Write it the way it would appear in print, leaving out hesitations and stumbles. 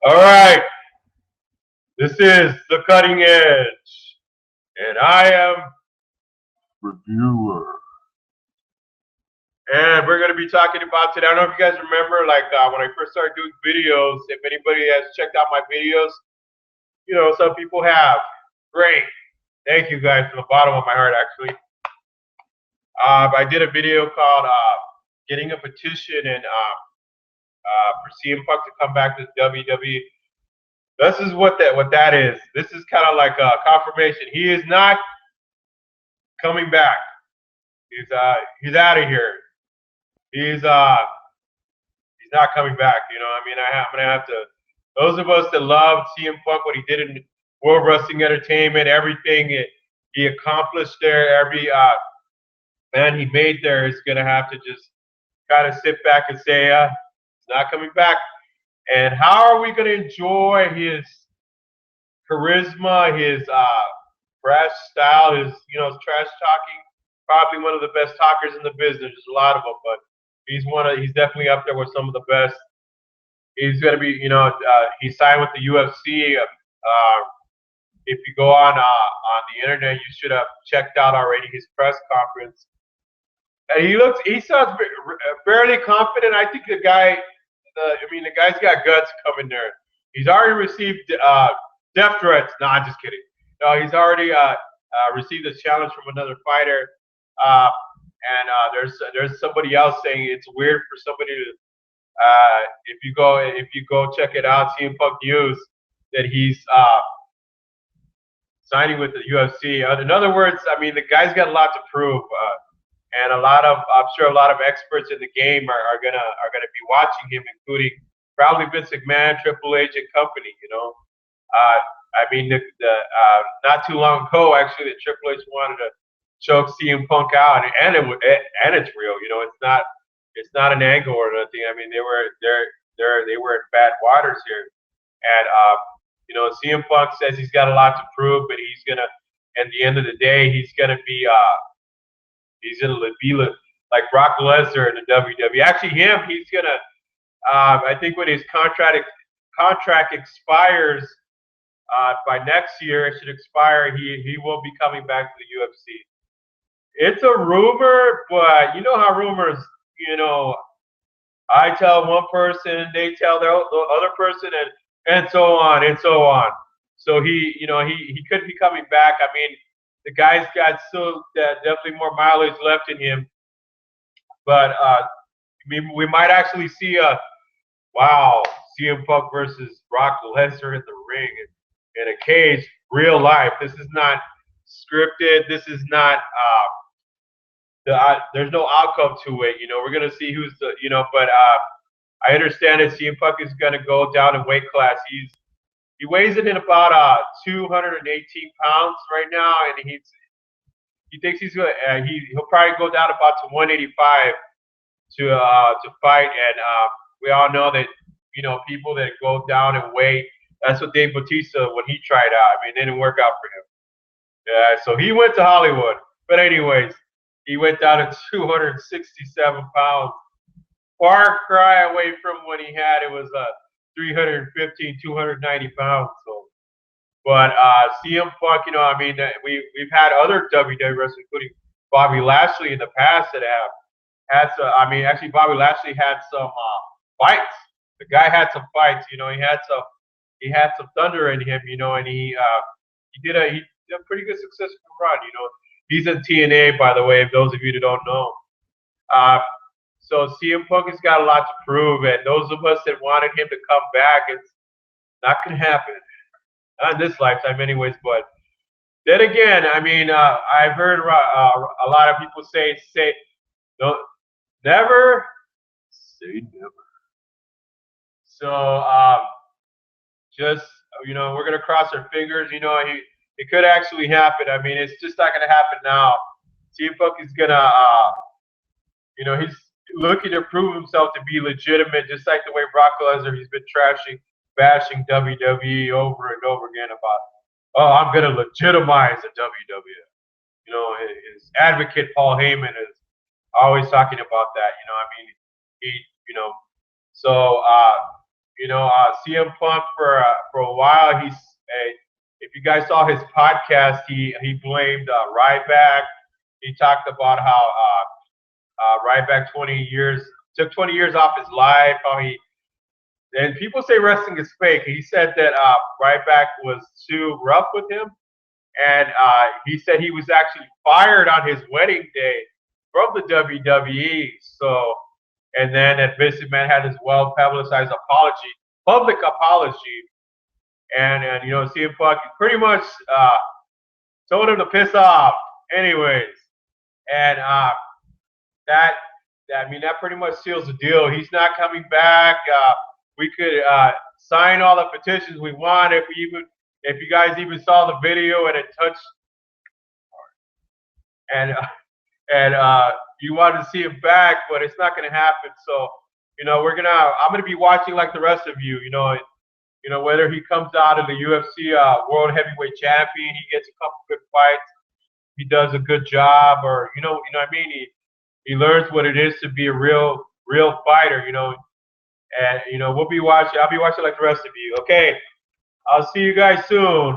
All right, this is the cutting edge, and I am reviewer. And we're going to be talking about today. I don't know if you guys remember, like when I first started doing videos. If anybody has checked out my videos, some people have. Great, thank you guys from the bottom of my heart. Actually, I did a video called "Getting a Petition" and for CM Punk to come back to WWE. This is what that is. This is kind of like a confirmation. He is not coming back. He's out of here. He's he's not coming back. I mean, I'm gonna have to. Those of us that love CM Punk, what he did in World Wrestling Entertainment, everything he accomplished there, every man he made there, is gonna have to just kind of sit back and say, he's not coming back. And how are we gonna enjoy his charisma, his brash style, his trash talking? Probably one of the best talkers in the business. There's a lot of them, but he's definitely up there with some of the best. He's going to be, he signed with the UFC. If you go on the internet, you should have checked out already his press conference. And he sounds fairly confident. I think the guy's got guts coming there. He's already received death threats. No, I'm just kidding. No, he's already received a challenge from another fighter. And there's somebody else saying it's weird for somebody to if you go check it out, CM Punk News, that he's signing with the UFC. In other words, I mean, the guy's got a lot to prove, and I'm sure a lot of experts in the game are gonna be watching him, including probably Vince McMahon, Triple H, and company. I mean, not too long ago, actually, the Triple H wanted to choke CM Punk out, and it's real. It's not an angle or nothing. I mean, they were in bad waters here, and CM Punk says he's got a lot to prove, but he's gonna. At the end of the day, he's gonna be like Brock Lesnar in the WWE. Actually, he's gonna. I think when his contract expires by next year, it should expire. He will be coming back to the UFC. It's a rumor, but you know how rumors, I tell one person, they tell the other person, and so on and so on. So he could be coming back. I mean, the guy's got still definitely more mileage left in him, but we might actually see CM Punk versus Brock Lesnar in the ring in a cage, real life. This is not scripted. This is not. There's no outcome to it. We're gonna see who's the. But I understand that CM Punk is gonna go down in weight class. He weighs in about 218 pounds right now, and he thinks he'll probably go down about to 185 to fight. And we all know that people that go down in weight. That's what Dave Bautista when he tried out. I mean, it didn't work out for him. Yeah, so he went to Hollywood. But anyways, he went down to 267 pounds. Far cry away from when he had it was 315, 290 pounds. So, but CM Punk, I mean, we've had other WWE wrestlers, including Bobby Lashley in the past that have had some. I mean, actually, Bobby Lashley had some fights. The guy had some fights. He had some thunder in him. And he did a pretty good successful run. He's in TNA, by the way, if those of you that don't know. So CM Punk has got a lot to prove, and those of us that wanted him to come back, it's not going to happen. Not in this lifetime, anyways. But then again, I mean, I've heard a lot of people say, no, never say never. So just we're gonna cross our fingers. It could actually happen. I mean, it's just not gonna happen now. CM Punk is gonna, he's looking to prove himself to be legitimate, just like the way Brock Lesnar, he's been bashing WWE over and over again about, I'm going to legitimize the WWE. His advocate, Paul Heyman, is always talking about that. I mean, so You know, CM Punk for a while. If you guys saw his podcast, he blamed Ryback. He talked about how Ryback 20 years took 20 years off his life. How he and people say wrestling is fake. He said that Ryback was too rough with him, and he said he was actually fired on his wedding day from the WWE. So, and then that Vince McMahon had his well-publicized public apology, and you know, CM Punk pretty much told him to piss off. Anyways, and that I mean that pretty much seals the deal. He's not coming back. We could sign all the petitions we want if you guys even saw the video and it touched and you wanted to see him back, but it's not going to happen. So you know I'm gonna be watching like the rest of you. You know whether he comes out of the UFC World Heavyweight Champion, he gets a couple good fights, he does a good job, or you know what I mean. He learns what it is to be a real fighter. You know, and you know we'll be watching. I'll be watching like the rest of you. Okay, I'll see you guys soon.